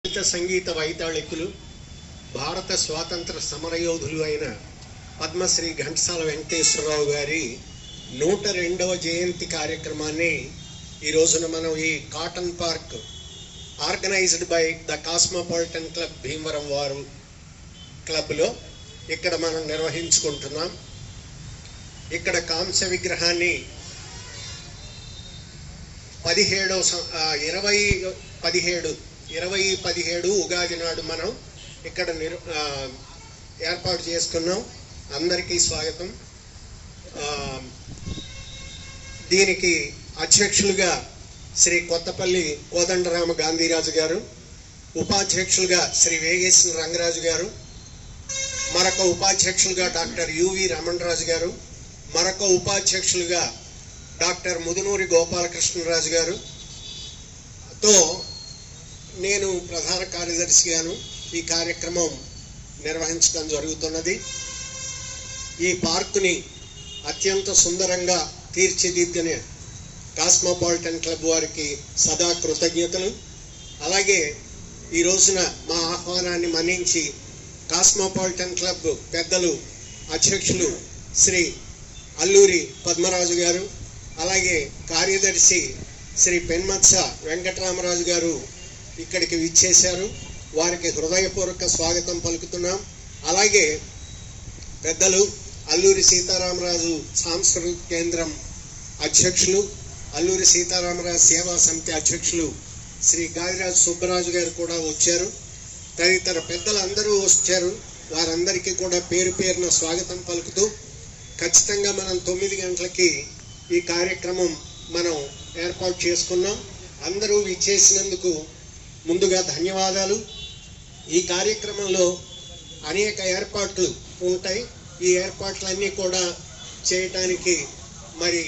సంగీత వైతాళికులు భారత స్వాతంత్ర సమరయోధులు అయిన పద్మశ్రీ ఘంటసాల వెంకటేశ్వరరావు గారి 102వ జయంతి కార్యక్రమాన్ని ఈ రోజున మనం ఈ cotton park organised by the cosmopolitan club Bhimavaram వారు క్లబ్లో ఇక్కడ మనం నిర్వహించుకుంటున్నాం. ఇక్కడ కాంస్య విగ్రహాన్ని 2017 ఉగాది నాడు మనం ఇక్కడ ఏర్పాటు చేసుకున్నాం. అందరికీ స్వాగతం. దీనికి అధ్యక్షులుగా శ్రీ కొత్తపల్లి కోదండరామ గాంధీరాజు గారు, ఉపాధ్యక్షులుగా శ్రీ వేగేశ్వర రంగరాజు గారు, మరొక ఉపాధ్యక్షులుగా డాక్టర్ యువి రమణరాజు గారు, మరొక ఉపాధ్యక్షులుగా డాక్టర్ ముదునూరి గోపాలకృష్ణరాజు గారు తో నేను ప్రధాన కార్యదర్శిగాను ఈ కార్యక్రమం నిర్వహించడం జరుగుతున్నది. ఈ పార్కుని అత్యంత సుందరంగా తీర్చిదిద్దిన కాస్మోపాలిటన్ క్లబ్ వారికి సదా కృతజ్ఞతలు. అలాగే ఈ రోజున మా ఆహ్వానాన్ని మన్నించి కాస్మోపాలిటన్ క్లబ్ పెద్దలు అధ్యక్షులు శ్రీ అల్లూరి పద్మరాజు గారు, అలాగే కార్యదర్శి శ్రీ పెన్మత్స వెంకటరామరాజు గారు ఇక్కడికి విచ్చేశారు. వారికి హృదయపూర్వక స్వాగతం పలుకుతున్నాం. అలాగే పెద్దలు అల్లూరి సీతారామరాజు సాంస్కృతిక కేంద్రం అధ్యక్షులు, అల్లూరి సీతారామరాజు సేవా సమితి అధ్యక్షులు శ్రీ గాదిరాజు సుబ్బరాజు గారు కూడా వచ్చారు. తదితర పెద్దలందరూ వచ్చారు. వారందరికీ కూడా పేరు పేరున స్వాగతం పలుకుతూ ఖచ్చితంగా మనం 9 గంటలకి ఈ కార్యక్రమం మనం ఏర్పాటు చేసుకున్నాం. అందరూ విచ్చేసినందుకు ముందుగా ధన్యవాదాలు. ఈ కార్యక్రమంలో అనేక ఏర్పాట్లు ఉంటాయి. ఈ ఏర్పాట్లన్నీ కూడా చేయటానికి మరి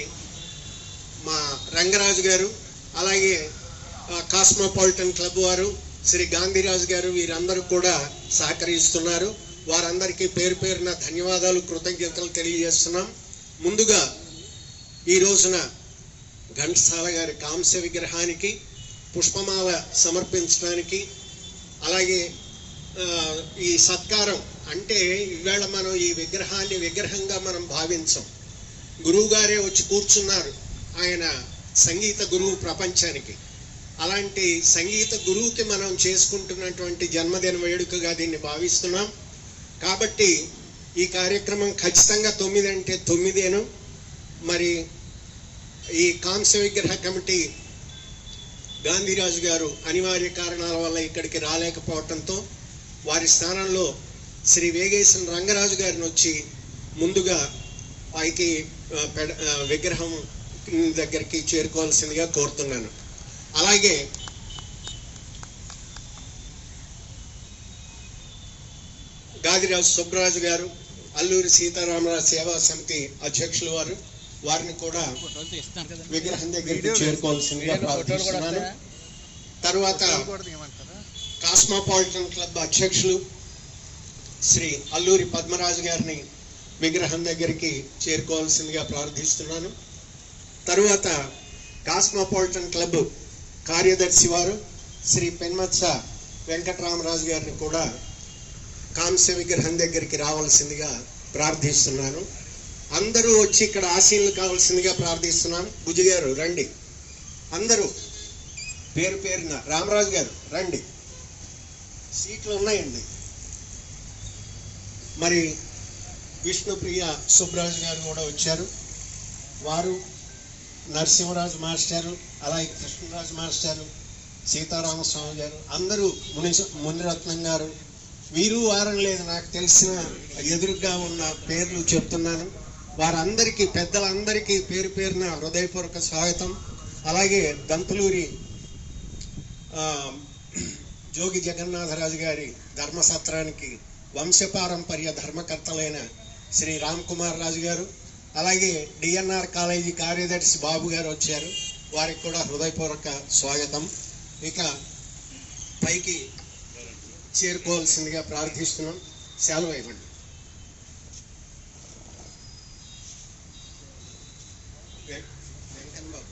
మా రంగరాజు గారు, అలాగే కాస్మోపాలిటన్ క్లబ్ వారు, శ్రీ గాంధీరాజు గారు వీరందరూ కూడా సహకరిస్తున్నారు. వారందరికీ పేరు పేరున ధన్యవాదాలు, కృతజ్ఞతలు తెలియజేస్తున్నాం. ముందుగా ఈ రోజున ఘంటసాల గారి కాంస్య విగ్రహానికి పుష్పమాల సమర్పించడానికి, అలాగే ఈ సత్కారం అంటే ఈవేళ మనం ఈ విగ్రహాన్ని విగ్రహంగా మనం భావించం. గురువు గారే వచ్చి కూర్చున్నారు. ఆయన సంగీత గురువు ప్రపంచానికి. అలాంటి సంగీత గురువుకి మనం చేసుకుంటున్నటువంటి జన్మదిన వేడుకగా దీన్ని భావిస్తున్నాం. కాబట్టి ఈ కార్యక్రమం ఖచ్చితంగా 9 అంటే 9. మరి ఈ కాంస్య విగ్రహ కమిటీ గాంధీరాజు గారు అనివార్య కారణాల వల్ల ఇక్కడికి రాలేకపోవడంతో వారి స్థానంలో శ్రీ వేగేశ్వర రంగరాజు గారిని వచ్చి ముందుగా పైకి విగ్రహం దగ్గరికి చేరుకోవాల్సిందిగా కోరుతున్నాను. అలాగే గాదిరాజు సుబ్బరాజు గారు, అల్లూరి సీతారామరాజు సేవా సమితి అధ్యక్షులు వారిని కూడా విగ్రహం దగ్గరికి చేరుకోవాల్సిందిగా ప్రార్థిస్తున్నాను. తర్వాత కాస్మోపాలిటన్ క్లబ్ అధ్యక్షులు శ్రీ అల్లూరి పద్మరాజు గారిని విగ్రహం దగ్గరికి చేరుకోవాల్సిందిగా ప్రార్థిస్తున్నాను. తరువాత కాస్మోపాలిటన్ క్లబ్ కార్యదర్శి వారు శ్రీ పెన్మత్స వెంకటరామరాజు గారిని కూడా కాంస్య విగ్రహం దగ్గరికి రావాల్సిందిగా ప్రార్థిస్తున్నాను. అందరూ వచ్చి ఇక్కడ ఆశీనులు కావాల్సిందిగా ప్రార్థిస్తున్నాను. బుజ్జి గారు రండి, అందరూ పేరు పేరున. రామరాజు గారు రండి, సీట్లు ఉన్నాయండి. మరి విష్ణుప్రియ సుబ్బరాజు గారు కూడా వచ్చారు. వారు నరసింహరాజు మాస్టారు, అలాగే కృష్ణరాజు మాస్టారు, సీతారామస్వామి గారు, అందరూ మునిరత్నం గారు, వీరు వారం లేదు నాకు తెలిసిన ఎదురుగా ఉన్న పేర్లు చెప్తున్నాను. వారందరికీ పెద్దలందరికీ పేరు పేరున హృదయపూర్వక స్వాగతం. అలాగే దంతులూరి జోగి జగన్నాథరాజు గారి ధర్మసత్రానికి వంశపారంపర్య ధర్మకర్తలైన శ్రీ రామ్ కుమార్ రాజు గారు, అలాగే డిఎన్ఆర్ కాలేజీ కార్యదర్శి బాబు గారు వచ్చారు. వారికి కూడా హృదయపూర్వక స్వాగతం. ఇక పైకి చేరుకోవాల్సిందిగా ప్రార్థిస్తున్నాం. సెలవు ఇవ్వండి. వెంకన్న బాబు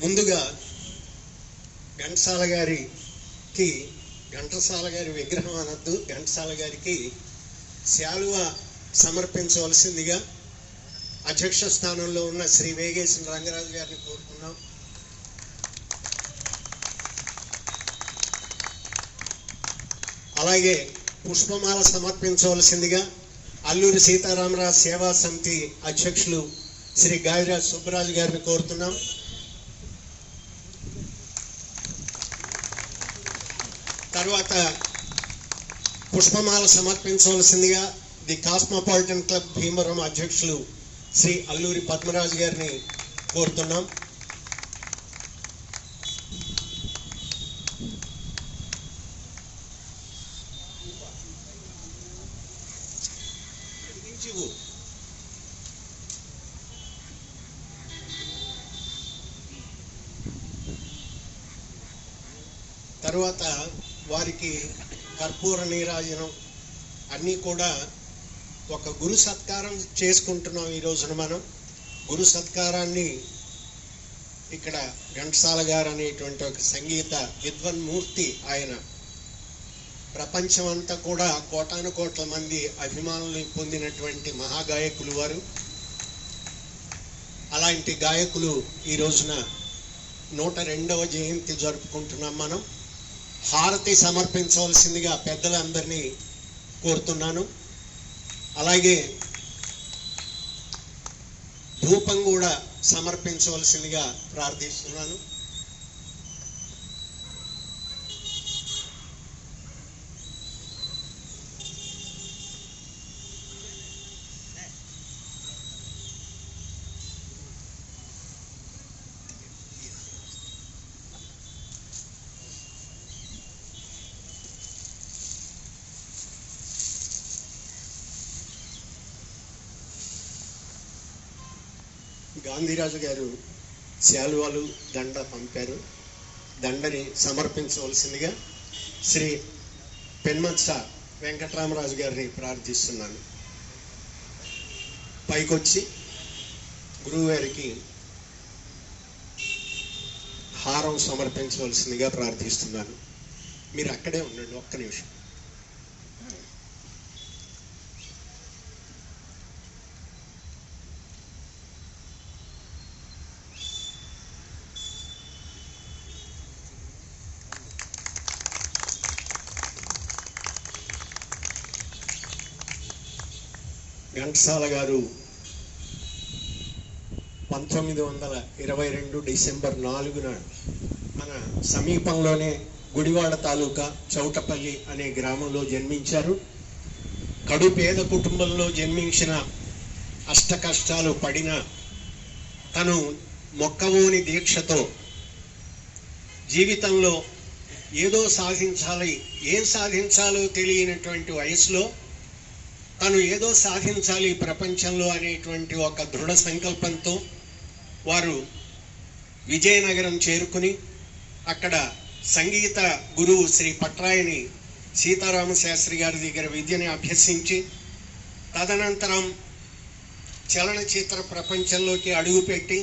ముందుగా ఘంటసాల గారి విగ్రహం అనద్దు, ఘంటసాల గారికి శాలువా సమర్పించవలసిందిగా అధ్యక్ష స్థానంలో ఉన్న శ్రీ వేగేశ్వర రంగరాజు గారిని కోరుకున్నాం. అలాగే పుష్పమాల సమర్పించవలసిందిగా అల్లూరి సీతారామరాజు సేవా సమితి అధ్యక్షులు శ్రీ గాయరాజ్ సుబ్బరాజు గారిని కోరుతున్నాం. తర్వాత పుష్పమాల సమర్పించవలసిందిగా ది కాస్మోపాలిటన్ క్లబ్ భీమవరం అధ్యక్షులు శ్రీ అల్లూరి పద్మరాజు గారిని కోరుతున్నాం. తర్వాత వారికి కర్పూర నీరాజనం అన్నీ కూడా ఒక గురు సత్కారం చేసుకుంటున్నాం. ఈ రోజున మనం గురు సత్కారాన్ని ఇక్కడ ఘంటసాల గారు అనేటువంటి ఒక సంగీత విద్వన్మూర్తి, ఆయన ప్రపంచమంతా కూడా కోటాను కోట్ల మంది అభిమానుల్ని పొందినటువంటి మహాగాయకులు వారు. అలాంటి గాయకులు ఈ రోజున 102వ జయంతి జరుపుకుంటున్నాం మనం. హారతి సమర్పించవలసిందిగా పెద్దలందరినీ కోరుతున్నాను. అలాగే ధూపం కూడా సమర్పించవలసిందిగా ప్రార్థిస్తున్నాను. గాంధీరాజు గారు శాలువాలు దండ పంపారు. దండని సమర్పించవలసిందిగా శ్రీ పెన్మత్స వెంకటరామరాజు గారిని ప్రార్థిస్తున్నాను. పైకొచ్చి గురువుగారికి హారం సమర్పించవలసిందిగా ప్రార్థిస్తున్నాను. మీరు అక్కడే ఉండండి, ఒక్క నిమిషం. ఘంటసాల గారు 1922 డిసెంబర్ 4న మన సమీపంలోనే గుడివాడ తాలూకా చౌటపల్లి అనే గ్రామంలో జన్మించారు. కడు పేద కుటుంబంలో జన్మించిన అష్ట కష్టాలు పడిన తను మొక్కవోని దీక్షతో జీవితంలో ఏదో సాధించాలి, ఏం సాధించాలో తెలియనటువంటి వయసులో తను ఏదో సాధించాలి ప్రపంచంలో అనేటువంటి ఒక దృఢ సంకల్పంతో వారు విజయనగరం చేరుకుని అక్కడ సంగీత గురువు శ్రీ పట్రాయని సీతారామ శాస్త్రి గారి దగ్గర విద్యని అభ్యసించి తదనంతరం చలనచిత్ర ప్రపంచంలోకి అడుగుపెట్టి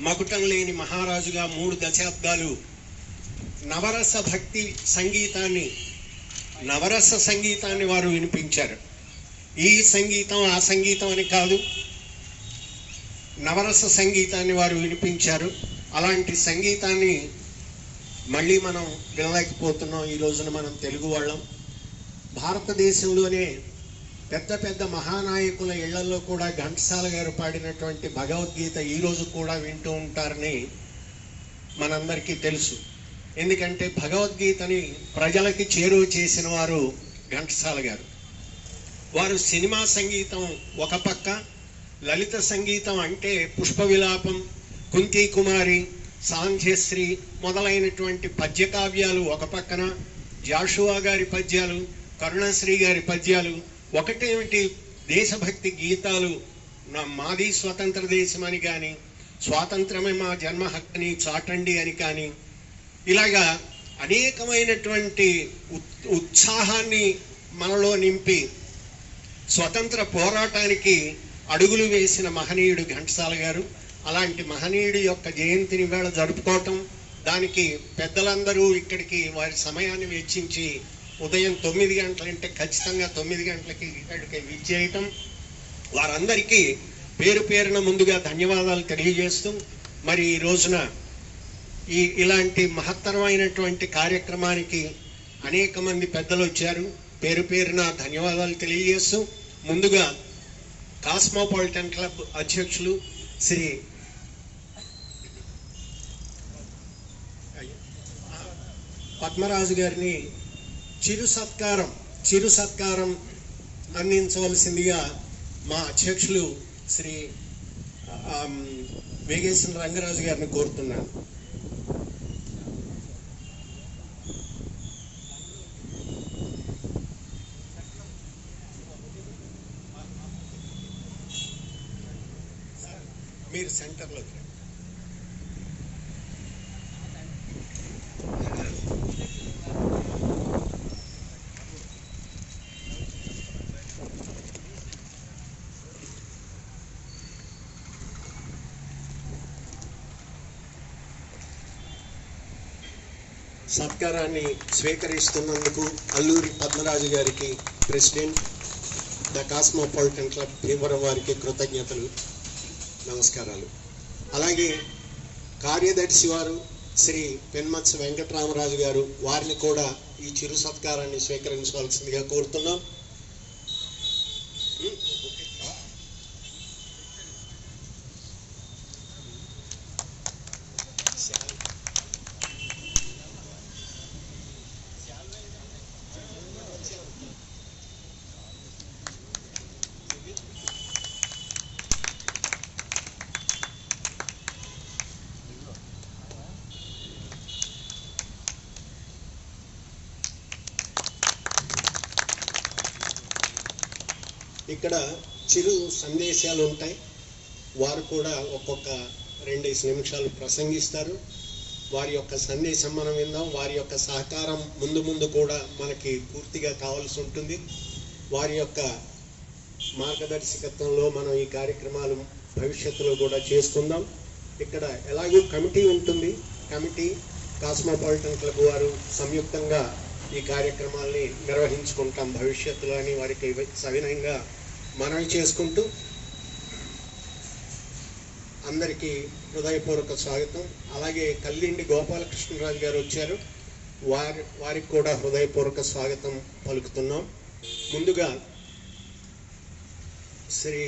మకుటం లేని మహారాజుగా 3 దశాబ్దాలు నవరస భక్తి సంగీతాన్ని, నవరస సంగీతాన్ని వారు వినిపించారు. ఈ సంగీతం ఆ సంగీతం అని కాదు, నవరస సంగీతాన్ని వారు వినిపించారు. అలాంటి సంగీతాన్ని మళ్ళీ మనం వినలేకపోతున్నాం. ఈ రోజున మనం తెలుగు వాళ్ళం. భారతదేశంలోనే పెద్ద పెద్ద మహానాయకుల ఇళ్లలో కూడా ఘంటసాల గారు పాడినటువంటి భగవద్గీత ఈరోజు కూడా వింటూ ఉంటారని మనందరికీ తెలుసు. ఎందుకంటే భగవద్గీతని ప్రజలకి చేరువ చేసిన వారు ఘంటసాల గారు. వారు సినిమా సంగీతం ఒక పక్క, లలిత సంగీతం అంటే పుష్ప విలాపం, కుంతి కుమారి, సాంధ్యశ్రీ మొదలైనటువంటి పద్యకావ్యాలు ఒక పక్కన, జాషువా గారి పద్యాలు, కరుణశ్రీ గారి పద్యాలు, ఒకటేమిటి దేశభక్తి గీతాలు, మాది స్వతంత్ర దేశం అని కానీ, స్వాతంత్రమే మా జన్మ హక్కుని చాటండి అని కానీ, ఇలాగా అనేకమైనటువంటి ఉత్సాహాన్ని మనలో నింపి స్వతంత్ర పోరాటానికి అడుగులు వేసిన మహనీయుడు ఘంటసాల గారు. అలాంటి మహనీయుడి యొక్క జయంతిని వేళ జరుపుకోవటం, దానికి పెద్దలందరూ ఇక్కడికి వారి సమయాన్ని వెచ్చించి ఉదయం 9 గంటలంటే ఖచ్చితంగా 9 గంటలకి ఇక్కడికి విచ్చేయటం, వారందరికీ పేరు పేరున ముందుగా ధన్యవాదాలు తెలియజేస్తూ, మరి ఈ రోజున ఇలాంటి మహత్తరమైనటువంటి కార్యక్రమానికి అనేక మంది పెద్దలు వచ్చారు. పేరు పేరున ధన్యవాదాలు తెలియజేస్తూ, ముందుగా కాస్మోపాలిటన్ క్లబ్ అధ్యక్షులు శ్రీ పద్మరాజు గారిని చిరు సత్కారం అందించవలసిందిగా మా అధ్యక్షులు శ్రీ వేగేశ్వర రంగరాజు గారిని కోరుతున్నాను. మీరు సెంటర్లోకి రండి. సత్కారాన్ని స్వీకరిస్తున్నందుకు అల్లూరి పద్మరాజు గారికి, president the cosmopolitan club Bhimavaram వారికి కృతజ్ఞతలు, నమస్కారాలు. అలాగే కార్యదర్శి వారు శ్రీ పెన్మత్స వెంకటరామరాజు గారు, వారిని కూడా ఈ చిరు సత్కారాన్ని స్వీకరించవలసిందిగా కోరుతున్నాం. ఇక్కడ చిరు సందేశాలు ఉంటాయి. వారు కూడా ఒక్కొక్క 2 నిమిషాలు ప్రసంగిస్తారు. వారి యొక్క సందేశం మనం విందాం. వారి యొక్క సహకారం ముందు కూడా మనకి పూర్తిగా కావాల్సి ఉంటుంది. వారి యొక్క మార్గదర్శకత్వంలో మనం ఈ కార్యక్రమాలు భవిష్యత్తులో కూడా చేసుకుందాం. ఇక్కడ ఎలాగో కమిటీ ఉంటుంది. కమిటీ, కాస్మోపాలిటన్ క్లబ్ వారు సంయుక్తంగా ఈ కార్యక్రమాల్ని నిర్వహించుకుంటాం భవిష్యత్తులో అని వారికి సవినయంగా మనవి చేసుకుంటూ, అందరికీ హృదయపూర్వక స్వాగతం. అలాగే కల్లిండి గోపాలకృష్ణరాజు గారు వచ్చారు. వారికి కూడా హృదయపూర్వక స్వాగతం పలుకుతున్నాం. ముందుగా శ్రీ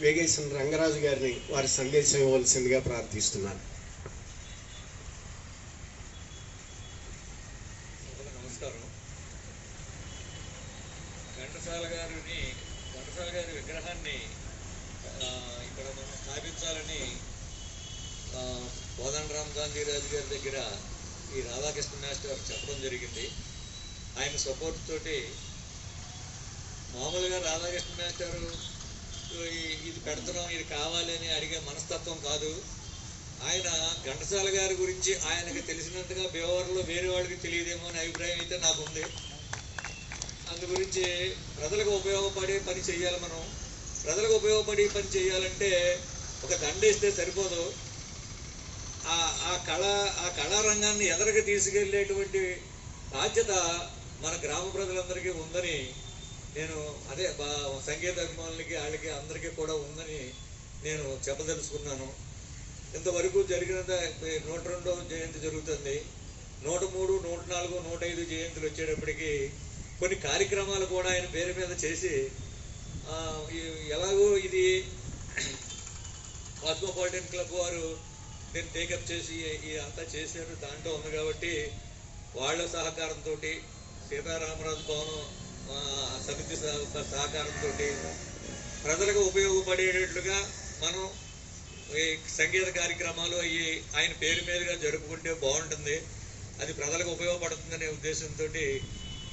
వేగేశ్వర రంగరాజు గారిని వారి సందేశం ఇవ్వవలసిందిగా ప్రార్థిస్తున్నాను. నమస్కారం. ఘంటసాల గారి విగ్రహాన్ని ఇక్కడ మనం స్థాపించాలని కోదండరామ్ గాంధీరాజు గారి దగ్గర ఈ రాధాకృష్ణ మాస్టర్ చెప్పడం జరిగింది. ఆయన సపోర్ట్ తోటి మామూలుగా రాధాకృష్ణ మాస్టర్ ఇది పెడుతున్నాం, ఇది కావాలి అని అడిగే మనస్తత్వం కాదు. ఆయన ఘంటసాల గారి గురించి ఆయనకు తెలిసినంతగా భీమవరంలో వేరే వాళ్ళకి తెలియదేమో అనే అభిప్రాయం అయితే నాకు ఉంది. అందు గురించి ప్రజలకు ఉపయోగపడే పని చేయాలి. మనం ప్రజలకు ఉపయోగపడే పని చేయాలంటే ఒక దండేస్తే సరిపోదు. ఆ కళారంగాన్ని ఎదరికి తీసుకెళ్లేటువంటి బాధ్యత మన గ్రామ ప్రజలందరికీ ఉందని నేను, అదే సంగీత అభిమానులకి వాళ్ళకి అందరికీ కూడా ఉందని నేను చెప్పదలుచుకున్నాను. ఇంతవరకు జరిగినంత 102వ జయంతి జరుగుతుంది. 103, 104, 105 జయంతులు వచ్చేటప్పటికి కొన్ని కార్యక్రమాలు కూడా ఆయన పేరు మీద చేసి, ఎలాగో ఇది కాస్మోపాలిటన్ క్లబ్ వారు నేను టేకప్ చేసి అంతా చేశారు, దాంట్లో ఉంది కాబట్టి వాళ్ళ సహకారంతో, సీతారామరాజు భవనం సమితి సహకారంతో ప్రజలకు ఉపయోగపడేటట్లుగా మనం ఈ సంగీత కార్యక్రమాలు ఆయన పేరు మీదుగా జరుపుకుంటే బాగుంటుంది. అది ప్రజలకు ఉపయోగపడుతుందనే ఉద్దేశంతో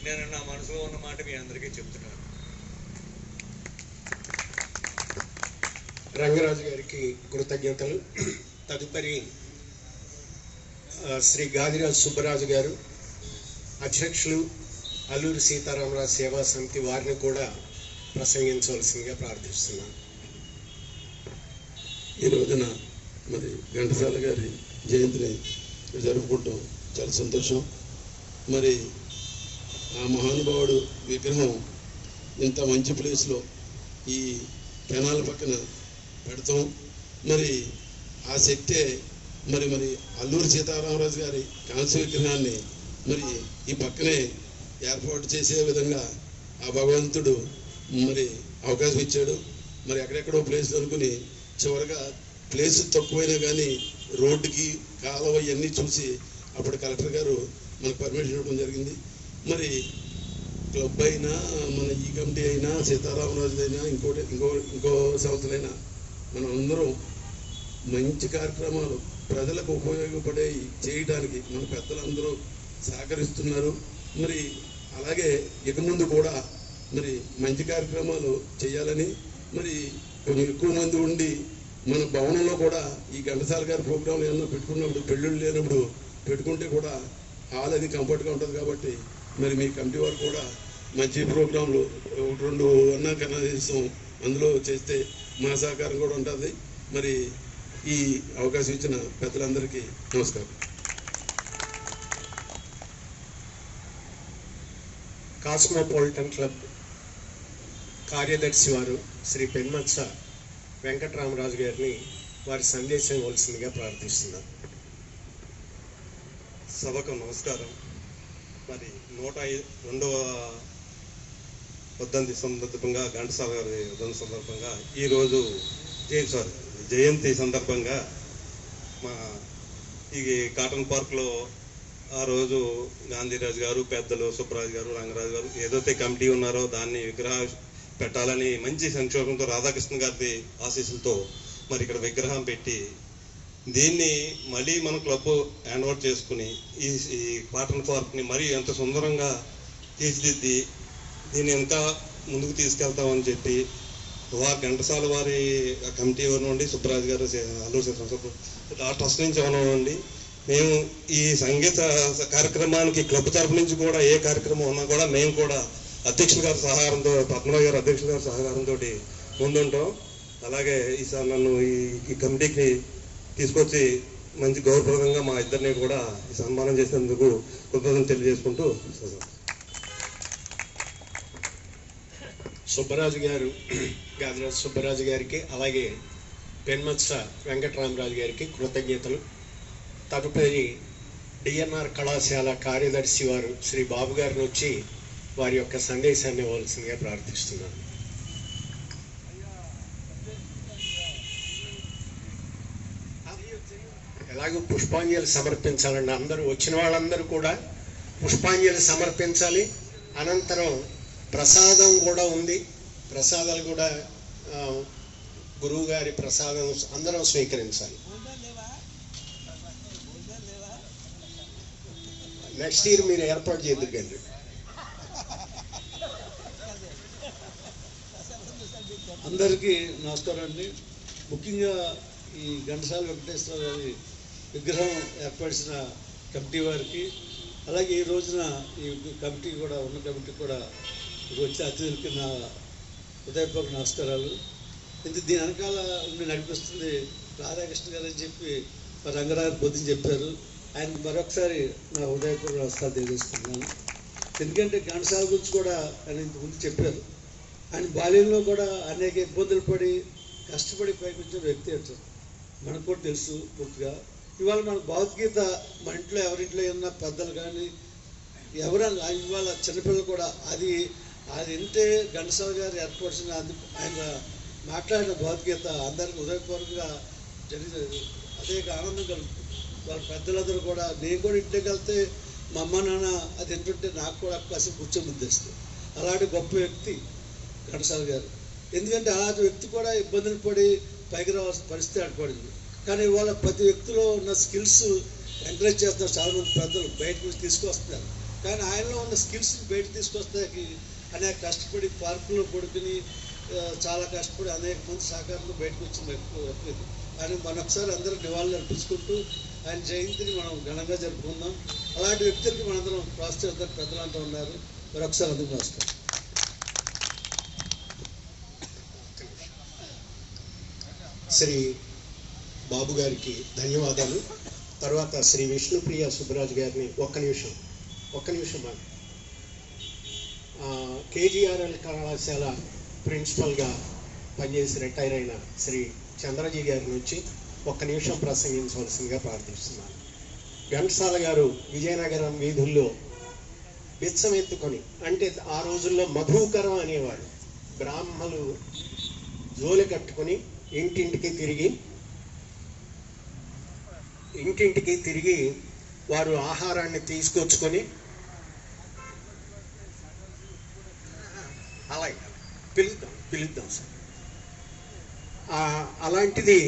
నేను నా మనసులో ఉన్న మాట మీ అందరికీ చెప్తున్నాను. రంగరాజు గారికి కృతజ్ఞతలు. తదుపరి శ్రీ గాదిరాజు సుబ్బరాజు గారు, అధ్యక్షులు అల్లూరి సీతారామరాజు సేవా సమితి, వారిని కూడా ప్రసంగించవలసిందిగా ప్రార్థిస్తున్నాను. ఈ రోజున మరి ఘంటసాల గారి జయంతిని జరుపుకుంటాం, చాలా సంతోషం. మరి ఆ మహానుభావుడు విగ్రహం ఇంత మంచి ప్లేస్లో ఈ కెనాల్ పక్కన పెడతాం. మరి ఆ శక్తే మరి అల్లూరి సీతారామరాజు గారి కాంస్య విగ్రహాన్ని మరి ఈ పక్కనే ఏర్పాటు చేసే విధంగా ఆ భగవంతుడు మరి అవకాశం ఇచ్చాడు. మరి ఎక్కడెక్కడో ప్లేస్ అనుకుని చివరిగా ప్లేస్ తక్కువైనా కానీ రోడ్డుకి కాలువ ఇవన్నీ చూసి అప్పుడు కలెక్టర్ గారు మనకు పర్మిషన్ ఇవ్వడం జరిగింది. మరి క్లబ్ అయినా మన ఈ కమిటీ అయినా సీతారామరాజు అయినా ఇంకో సంస్థలైనా మనం అందరం మంచి కార్యక్రమాలు ప్రజలకు ఉపయోగపడే చేయడానికి మన పెద్దలందరూ సహకరిస్తున్నారు. మరి అలాగే ఇక ముందు కూడా మరి మంచి కార్యక్రమాలు చేయాలని, మరి కొంచెం ఎక్కువ మంది ఉండి మన భవనంలో కూడా ఈ ఘంటసాల గారి ప్రోగ్రాంలు ఏమన్నా పెట్టుకున్నప్పుడు, పెళ్ళిళ్ళు లేనప్పుడు పెట్టుకుంటే కూడా హాల్ అది కంఫర్ట్గా ఉంటుంది. కాబట్టి మరి మీ కమిటీ వారు కూడా మంచి ప్రోగ్రాంలు 2 అన్నా కనీసం అందులో చేస్తే మా సహకారం కూడా ఉంటుంది. మరి ఈ అవకాశం ఇచ్చిన పెద్దలందరికీ నమస్కారం. కాస్మోపాలిటన్ క్లబ్ కార్యదర్శి వారు శ్రీ పెన్మత్స వెంకటరామరాజు గారిని వారి సందేశం ఇవ్వాల్సిందిగా ప్రార్థిస్తున్నారు. సభకు నమస్కారం. మరి 102వ వర్ధంతి సందర్భంగా, ఘంటసాల గారి వర్ధంతి సందర్భంగా ఈరోజు జయంతి సందర్భంగా మా ఈ కాటన్ పార్క్లో ఆ రోజు గాంధీరాజు గారు, పెద్దలు సుబ్బరాజు గారు, రంగరాజు గారు ఏదైతే కమిటీ ఉన్నారో దాన్ని విగ్రహం పెట్టాలని మంచి సంక్షోభంతో రాధాకృష్ణ గారి ఆశీస్సులతో మరి ఇక్కడ విగ్రహం పెట్టి దీన్ని మళ్ళీ మన క్లబ్ హ్యాండ్ ఓవర్ చేసుకుని ఈ కాటన్ పార్క్ని మరీ ఎంత సుందరంగా తీర్చిదిద్ది దీన్ని ఇంకా ముందుకు తీసుకెళ్తామని చెప్పి ఘంటసాల వారి కమిటీ నుండి సుబ్బరాజు గారు, అల్లూరి ఆ ట్రస్ట్ నుంచి అవనండి మేము ఈ సంగీత కార్యక్రమానికి క్లబ్ తరఫు నుంచి కూడా ఏ కార్యక్రమం ఉన్నా కూడా మేము కూడా అధ్యక్షుల గారి సహకారంతో, పద్మనాభ గారు అధ్యక్షుల గారి సహకారంతో ముందుంటాం. అలాగే ఈసారి నన్ను ఈ కమిటీకి తీసుకొచ్చి మంచి గౌరవప్రదంగా మా ఇద్దరిని కూడా సన్మానం చేసినందుకు కృతజ్ఞతలు తెలియజేసుకుంటూ సుబ్బరాజు గారు, గాదిరాజు సుబ్బరాజు గారికి అలాగే పెన్మత్స వెంకటరామరాజు గారికి కృతజ్ఞతలు. తదుపరి డిఎన్ఆర్ కళాశాల కార్యదర్శి వారు శ్రీ బాబు గారిని వచ్చి వారి యొక్క సందేశాన్ని ఇవ్వాల్సిందిగా ప్రార్థిస్తున్నాను. ఎలాగో పుష్పాంజలి సమర్పించాలండి. అందరూ వచ్చిన వాళ్ళందరూ కూడా పుష్పాంజలి సమర్పించాలి. అనంతరం ప్రసాదం కూడా ఉంది. ప్రసాదాలు కూడా గురువు గారి ప్రసాదం అందరం స్వీకరించాలి. నెక్స్ట్ ఇయర్ మీరు ఏర్పాటు చేద్దుకండి. అందరికీ నమస్కారం అండి. ముఖ్యంగా ఈ ఘంటసాల వెంకటేశ్వర గారి విగ్రహం ఏర్పరిచిన కమిటీ వారికి, అలాగే ఈ రోజున ఈ కమిటీ కూడా ఉన్న కమిటీ కూడా వచ్చే అతిథులకి నా హృదయపూర్వక నమస్కారాలు. దీని వెనకాల ఉండి నడిపిస్తుంది రాధాకృష్ణ గారు అని చెప్పి రంగరాజు బొద్దుని చెప్పారు. ఆయన మరొకసారి నా హృదయపూర్వక నమస్కారాలు తెలియజేస్తున్నాను. ఎందుకంటే ఘంటసాల గురించి కూడా ఆయన ఇంతకుముందు చెప్పారు. ఆయన బాల్యంలో కూడా అనేక ఇబ్బందులు పడి కష్టపడి పైకి వచ్చిన వ్యక్తి అంటారు. మనకు కూడా తెలుసు పూర్తిగా. ఇవాళ మన భగవద్గీత మన ఇంట్లో ఎవరింట్లో ఏమన్నా పెద్దలు కానీ ఎవరన్నా ఇవాళ చిన్నపిల్లలు కూడా అది వింటే ఘంటసాల గారు ఏర్పరిచిన ఆయన మాట్లాడిన భగవద్గీత అందరికీ హృదయపూర్వకంగా జరిగింది. అదే ఆనందం కలుగుతుంది. వాళ్ళ పెద్దలందరూ కూడా, నేను కూడా ఇంటికి వెళ్తే మా అమ్మ నాన్న అది వింటుంటే నాకు కూడా కాసేపు కూర్చోబుద్ధిస్తుంది. అలాంటి గొప్ప వ్యక్తి ఘంటసాల గారు. ఎందుకంటే అలాంటి వ్యక్తి కూడా ఇబ్బందులు పడి పైకి రావాల్సిన పరిస్థితి ఏర్పడింది. కానీ ఇవాళ ప్రతి వ్యక్తిలో ఉన్న స్కిల్స్ ఎంకరేజ్ చేస్తారు. చాలామంది పెద్దలు బయట నుంచి తీసుకొస్తున్నారు. కానీ ఆయనలో ఉన్న స్కిల్స్ని బయట తీసుకొస్తాకి అనేక కష్టపడి పార్కులో పడుకుని చాలా కష్టపడి అనేక మంది సహకారంలో బయటకు వచ్చిన వ్యక్తి. ఆయన మరొకసారి అందరూ నివాళులు అర్పించుకుంటూ ఆయన జయంతిని మనం ఘనంగా జరుపుకుందాం. అలాంటి వ్యక్తులకి మనందరం ప్రోత్సహిద్దాం. పెద్దలంతా ఉన్నారు. మరొకసారి అందుకు నమస్కారం. శ్రీ బాబు గారికి ధన్యవాదాలు. తర్వాత శ్రీ విష్ణుప్రియ సుబ్బరాజు గారిని ఒక్క నిమిషం కేజీఆర్ఎల్ కళాశాల ప్రిన్సిపల్గా పనిచేసి రిటైర్ అయిన శ్రీ చంద్రజీ గారి నుంచి ఒక్క నిమిషం ప్రసంగించవలసిందిగా ప్రార్థిస్తున్నాను. ఘంటసాల గారు విజయనగరం వీధుల్లో బిచ్చం ఎత్తుకొని, అంటే ఆ రోజుల్లో మధుకరం అనేవాడు, బ్రాహ్మలు జోలి కట్టుకొని ఇంటింటికి తిరిగి వారు ఆహారాన్ని తీసుకొచ్చుకొని, అలాగే పిలుద్దాం సార్. అలాంటిది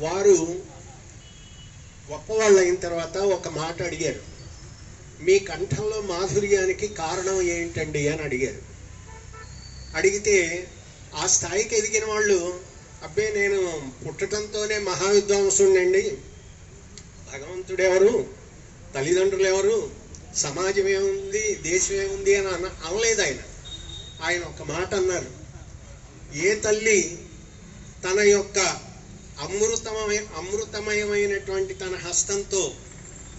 వారు గొప్పవాళ్ళు అయిన తర్వాత ఒక మాట అడిగారు, మీ కంఠంలో మాధుర్యానికి కారణం ఏంటండి అని అడిగారు. అడిగితే ఆ స్థాయికి ఎదిగిన వాళ్ళు, అబ్బే నేను పుట్టడంతోనే మహావిద్వాంసుండండి, భగవంతుడు ఎవరు, తల్లిదండ్రులు ఎవరు, సమాజం ఏముంది, దేశం ఏముంది అని అనలేదు. ఆయన ఒక మాట అన్నారు, ఏ తల్లి తన యొక్క అమృతమయమైనటువంటి తన హస్తంతో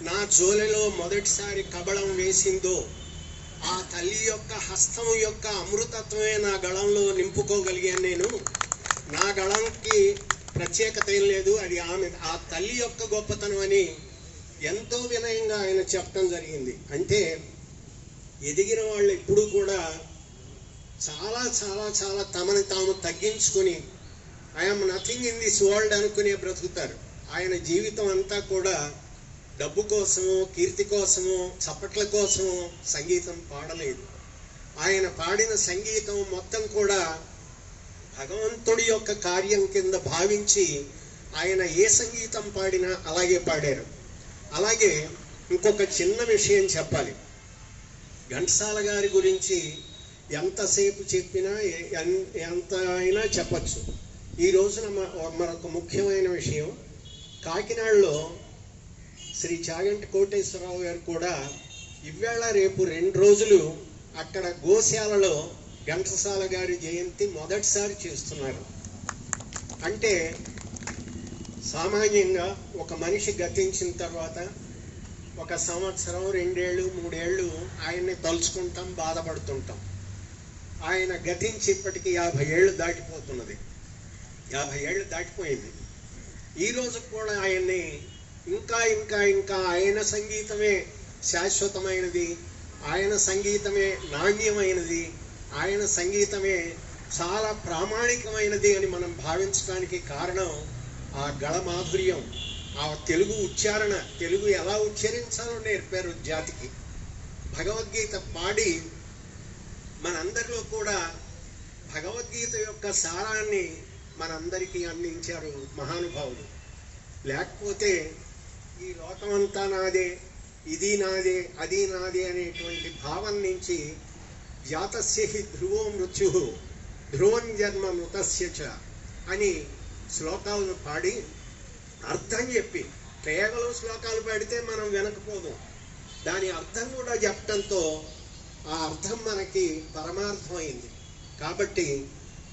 నా జోలెలో మొదటిసారి కబళం వేసిందో, ఆ తల్లి యొక్క హస్తం యొక్క అమృతత్వమే నా గళంలో నింపుకోగలిగాను. నేను, నా గళంకి ప్రత్యేకత ఏం లేదు, అది ఆ తల్లి యొక్క గొప్పతనం అని ఎంతో వినయంగా ఆయన చెప్పడం జరిగింది. అంటే ఎదిగిన వాళ్ళు ఎప్పుడూ కూడా చాలా చాలా చాలా తమని తాము తగ్గించుకొని I'm nothing in this world అనుకునే బ్రతుకుతారు. ఆయన జీవితం అంతా కూడా డబ్బు కోసమో, కీర్తి కోసమో, చప్పట్ల కోసమో సంగీతం పాడలేదు. ఆయన పాడిన సంగీతం మొత్తం కూడా భగవంతుడి యొక్క కార్యం కింద భావించి ఆయన ఏ సంగీతం పాడినా అలాగే పాడారు. అలాగే ఇంకొక చిన్న విషయం చెప్పాలి. ఘంటసాల గారి గురించి ఎంతసేపు చెప్పినా ఎంత అయినా చెప్పచ్చు. ఈ రోజున మరొక ముఖ్యమైన విషయం, కాకినాడలో శ్రీ చాగంటి కోటేశ్వరరావు గారు కూడా ఇవాళ రేపు 2 రోజులు అక్కడ గోశాలలో ఘంటసాల గారి జయంతి మొదటిసారి చేస్తున్నారు. అంటే సామాన్యంగా ఒక మనిషి గతించిన తర్వాత 1 సంవత్సరం, 2 ఏళ్ళు, 3 ఏళ్ళు ఆయన్ని తలుచుకుంటాం, బాధపడుతుంటాం. ఆయన గతించి ఇప్పటికి 50 ఏళ్ళు దాటిపోతున్నది. 50 ఏళ్ళు దాటిపోయింది. ఈరోజు కూడా ఆయన్ని ఇంకా ఇంకా ఇంకా ఆయన సంగీతమే శాశ్వతమైనది, ఆయన సంగీతమే నాణ్యమైనది, ఆయన సంగీతమే చాలా ప్రామాణికమైనది అని మనం భావించడానికి కారణం ఆ గళ మాధుర్యం, ఆ తెలుగు ఉచ్చారణ, తెలుగు ఎలా ఉచ్చరించాలో నేర్పారు జాతికి. భగవద్గీత పాడి మనందరిలో కూడా భగవద్గీత యొక్క సారాన్ని మనందరికీ అందించారు మహానుభావులు. లేకపోతే ఈ లోకమంతా నాదే, ఇది నాదే, అది నాదే అనేటువంటి భావం నుంచి జాతస్య హి ధ్రువో మృత్యు ధ్రువం జన్మ మృతస్య చ అని శ్లోకాలను పాడి అర్థం చెప్పి, కేవలం శ్లోకాలు పాడితే మనం వెనకపోదాం, దాని అర్థం కూడా చెప్పడంతో ఆ అర్థం మనకి పరమార్థమైంది. కాబట్టి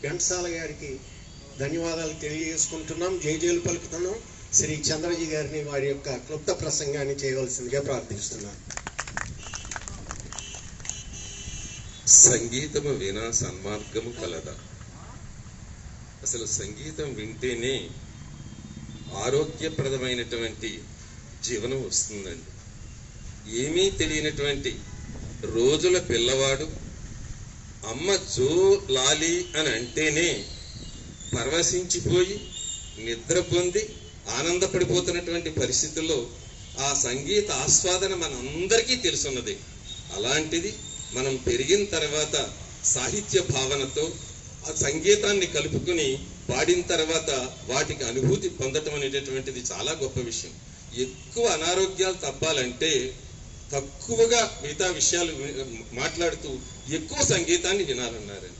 ఘంటసాల గారికి ధన్యవాదాలు తెలియజేసుకుంటున్నాం, జయజయలు పలుకుతున్నాం. శ్రీ చంద్రజీ గారిని వారి యొక్క క్లుప్త ప్రసంగాన్ని చేయవలసిందిగా ప్రార్థిస్తున్నాను. సంగీతము వినా సన్మార్గము కలదా? అసలు సంగీతం వింటేనే ఆరోగ్యప్రదమైనటువంటి జీవనం వస్తుందండి. ఏమీ తెలియనటువంటి రోజుల పిల్లవాడు అమ్మ జో లాలి అని అంటేనే పరవశించిపోయి నిద్ర పొంది ఆనందపడిపోతున్నటువంటి పరిస్థితుల్లో ఆ సంగీత ఆస్వాదన మనందరికీ తెలుసున్నది. అలాంటిది మనం పెరిగిన తర్వాత సాహిత్య భావనతో ఆ సంగీతాన్ని కలుపుకుని పాడిన తర్వాత వాటికి అనుభూతి పొందటం అనేటటువంటిది చాలా గొప్ప విషయం. ఎక్కువ అనారోగ్యాలు తప్పాలంటే తక్కువగా మిగతా విషయాలు మాట్లాడుతూ ఎక్కువ సంగీతాన్ని వినాలన్నారని.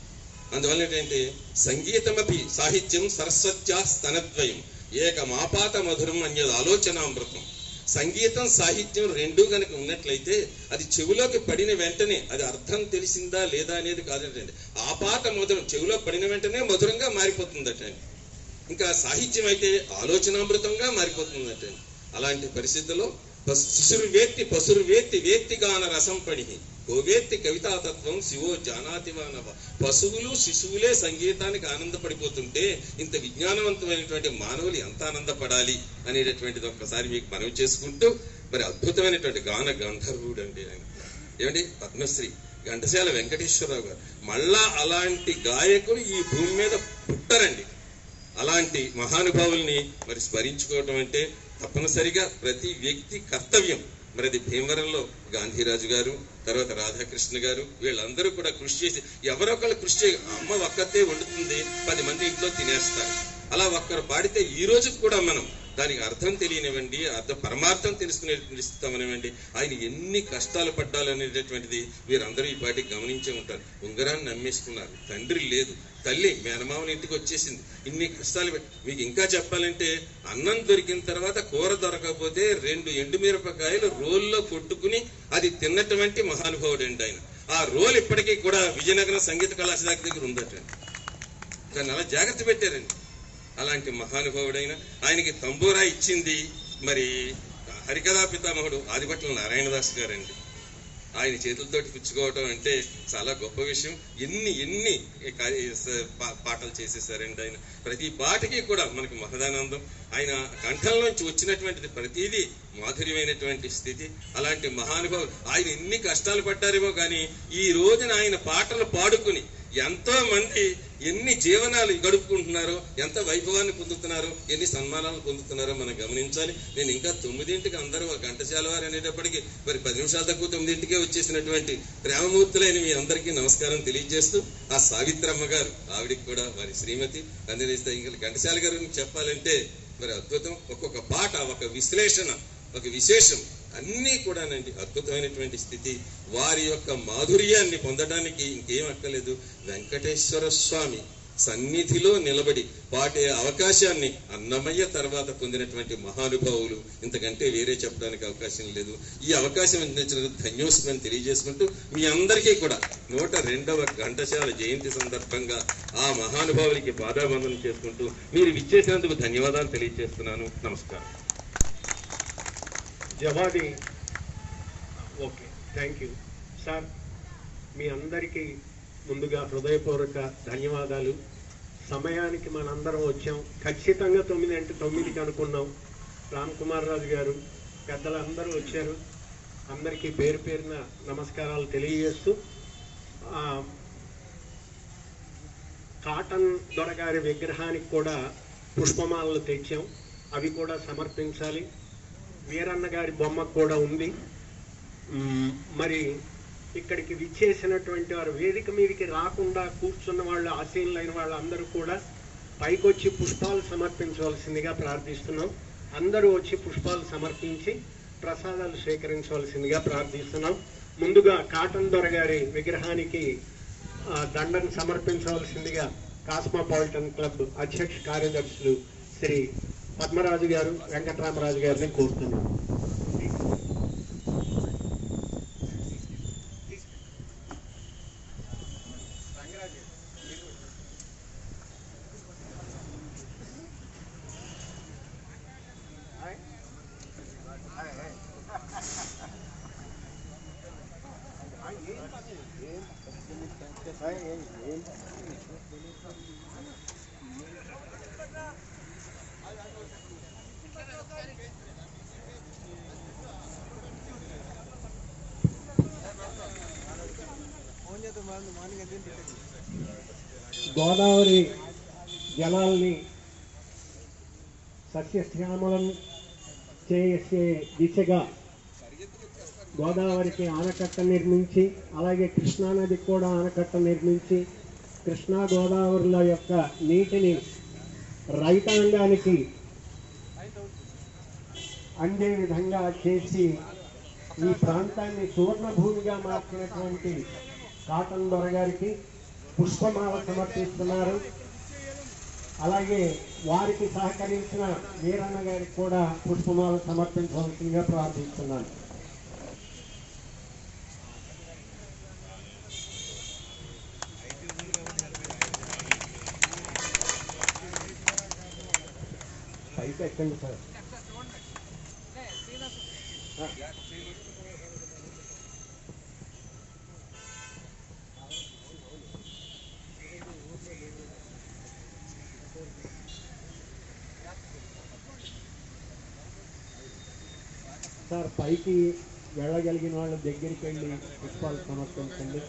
అందువల్ల ఏంటంటే సంగీతమపి సాహిత్యం సరస్వత్యా స్తనద్వయం ఏకమాపాత మధురం అన్యది ఆలోచనామృతం. సంగీతం సాహిత్యం రెండూ కనుక ఉన్నట్లయితే అది చెవిలోకి పడిన వెంటనే అది అర్థం తెలిసిందా లేదా అనేది కాదంటండి, ఆపాత మధురం చెవిలో పడిన వెంటనే మధురంగా మారిపోతుందటండి. ఇంకా సాహిత్యం అయితే ఆలోచనామృతంగా మారిపోతుందట. అలాంటి పరిస్థితుల్లో శిశురు వేత్తి పసురు వేత్తి వేత్తిగాన రసం పడి కోవేత్తి కవితాతత్వం శివో జానాతివానవ. పశువులు శిశువులే సంగీతానికి ఆనందపడిపోతుంటే ఇంత విజ్ఞానవంతమైనటువంటి మానవులు ఎంత ఆనందపడాలి అనేటటువంటిది ఒక్కసారి మీకు మనవి చేసుకుంటూ, మరి అద్భుతమైనటువంటి గాన గంధర్వుడు అండి ఆయన. ఏమండి, పద్మశ్రీ ఘంటసాల వెంకటేశ్వరరావు గారు. మళ్ళా అలాంటి గాయకులు ఈ భూమి మీద పుట్టరండి. అలాంటి మహానుభావుల్ని మరి స్మరించుకోవటం అంటే తప్పనిసరిగా ప్రతి వ్యక్తి కర్తవ్యం. మరి అది భీమవరంలో గాంధీరాజు గారు, తర్వాత రాధాకృష్ణ గారు, వీళ్ళందరూ కూడా కృషి చేసి, ఎవరొకళ్ళు కృషి చేయ, అమ్మ ఒక్కతే వండుతుంది, 10 మంది ఇంట్లో తినేస్తారు. అలా ఒక్కరు పాడితే ఈ రోజుకి కూడా మనం దానికి అర్థం తెలియనివ్వండి, పరమార్థం తెలుసుకునేస్తామనివ్వండి. ఆయన ఎన్ని కష్టాలు పడ్డాలనేటటువంటిది వీరందరూ ఈ పాటికి గమనించే ఉంటారు. ఉంగరాన్ని నమ్మేసుకున్నారు, తండ్రి లేదు, తల్లి మేనమామని ఇంటికి వచ్చేసింది, ఇన్ని కష్టాలు. మీకు ఇంకా చెప్పాలంటే అన్నం దొరికిన తర్వాత కూర దొరకకపోతే 2 ఎండుమిరపకాయలు రోల్లో కొట్టుకుని అది తిన్నటువంటి మహానుభావుడు అండి ఆయన. ఆ రోల్ ఇప్పటికీ కూడా విజయనగరం సంగీత కళాశాల దగ్గర ఉందట. దాన్ని అలా జాగ్రత్త పెట్టారండి. అలాంటి మహానుభావుడైన ఆయనకి తంబూరా ఇచ్చింది మరి హరికథా పితామహుడు ఆదిభట్ల నారాయణదాస్ గారండి. ఆయన చేతులతోటి పుచ్చుకోవటం అంటే చాలా గొప్ప విషయం. ఎన్ని పాటలు చేసేసారండి ఆయన. ప్రతి పాటకి కూడా మనకి మహదానందం. ఆయన కంఠంలోంచి వచ్చినటువంటిది ప్రతిదీ మాధుర్యమైనటువంటి స్థితి. అలాంటి మహానుభావులు ఆయన ఎన్ని కష్టాలు పడ్డారేమో కానీ ఈ రోజున ఆయన పాటలు పాడుకుని ఎంతో మంది ఎన్ని జీవనాలు గడుపుకుంటున్నారో, ఎంత వైభవాన్ని పొందుతున్నారో, ఎన్ని సన్మానాలు పొందుతున్నారో మనం గమనించాలి. నేను ఇంకా 9ంటికి అందరూ ఘంటసాల వారు అనేటప్పటికీ మరి 10 నిమిషాలు తక్కువ 9ంటికే వచ్చేసినటువంటి ప్రేమమూర్తులైన మీ అందరికీ నమస్కారం తెలియజేస్తూ, ఆ సావిత్రమ్మ గారు, ఆవిడికి కూడా మరి శ్రీమతి అందరిస్తే. ఇంకా ఘంటసాల గారి గురించి చెప్పాలంటే మరి అద్భుతం. ఒక్కొక్క పాట ఒక విశ్లేషణ, ఒక విశేషం, అన్నీ కూడానండి అద్భుతమైనటువంటి స్థితి. వారి యొక్క మాధుర్యాన్ని పొందడానికి ఇంకేం అక్కర్లేదు. వెంకటేశ్వర స్వామి సన్నిధిలో నిలబడి పాడే అవకాశాన్ని అన్నమయ్య తర్వాత పొందినటువంటి మహానుభావులు. ఇంతకంటే వేరే చెప్పడానికి అవకాశం లేదు. ఈ అవకాశం అందించిన ధన్యోస్మని తెలియజేసుకుంటూ మీ అందరికీ కూడా 102వ ఘంటసాల జయంతి సందర్భంగా ఆ మహానుభావులకి పాదాబంధనం చేసుకుంటూ మీరు విచ్చేసినందుకు ధన్యవాదాలు తెలియజేస్తున్నాను. నమస్కారం. జవాది. Okay, thank you sir. మీ అందరికీ ముందుగా హృదయపూర్వక ధన్యవాదాలు. సమయానికి మనందరం వచ్చాం. ఖచ్చితంగా 9 అంటే 9కి అనుకున్నాం. రామ్ కుమార్ రాజు గారు, పెద్దలందరూ వచ్చారు. అందరికీ పేరు పేరున నమస్కారాలు తెలియజేస్తూ, కాటన్ దొరగారి విగ్రహానికి కూడా పుష్పమాలలు తెచ్చాం, అవి కూడా సమర్పించాలి. వీరన్న గారి బొమ్మ కూడా ఉంది. మరి ఇక్కడికి విచ్చేసినటువంటి వారు, వేదిక మీదకి రాకుండా కూర్చున్న వాళ్ళు, ఆసీనులైన వాళ్ళందరూ కూడా పైకొచ్చి పుష్పాలు సమర్పించవలసిందిగా ప్రార్థిస్తున్నాం. అందరూ వచ్చి పుష్పాలు సమర్పించి ప్రసాదాలు స్వీకరించవలసిందిగా ప్రార్థిస్తున్నాం. ముందుగా కాటన్ దొరగారి విగ్రహానికి దండను సమర్పించవలసిందిగా కాస్మోపాలిటన్ క్లబ్ అధ్యక్ష కార్యదర్శులు శ్రీ పద్మరాజు గారు, వెంకటరామరాజు గారిని కోరుతున్నాం. గోదావరి జలాల్ని సస్యశ్యామలం చేసే దిశగా గోదావరికి ఆనకట్ట నిర్మించి, అలాగే కృష్ణానదికి కూడా ఆనకట్ట నిర్మించి, కృష్ణా గోదావరిల యొక్క నీటిని రైతాంగానికి అందే విధంగా చేసి ఈ ప్రాంతాన్ని సువర్ణభూమిగా మార్చినటువంటి కాటన్ దొరగారికి పుష్పమాల సమర్పిస్తున్నారు. అలాగే వారికి సహకరించిన వీరన్న గారికి కూడా పుష్పమాల సమర్పించవలసిందిగా ప్రార్థిస్తున్నాను. స్టెప్ ఎక్కండి సార్. సార్ పైకి వెళ్ళగలిగిన వాళ్ళ దగ్గరికి వెళ్ళి పుష్పాలు సమర్పించండి.